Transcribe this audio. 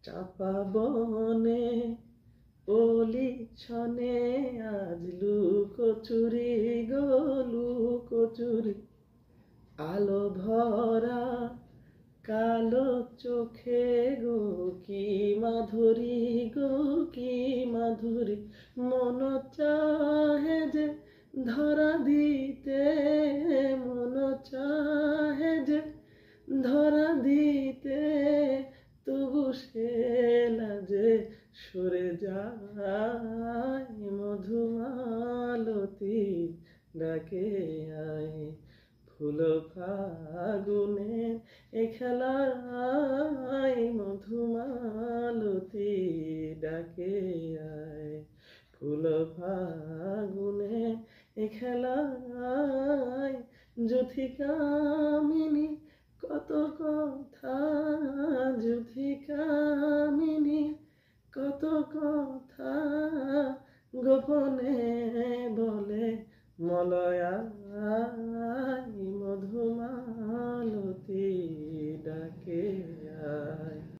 চাপা বনে ওলি ছনে আজ লুকোচুরি গো লুকোচুরি, আলো ভরা কালো চোখে গো কি মাধুরী গো কি মাধুরী, মন চাহে যে ধরা দিতে, মন চাহে যে ধরা দিতে, তবু সে লাজে সরে যায়, মধুমালতী ডাকে আয়। ফুল ফাগুনের এ খেলায় মধুমালতী ডাকে আয়, ফুল ফাগুনের এ খেলায় যুথিকামিনী কত কথা, যুথিকামিনী কত কথা গোপনে বলে মলয়া।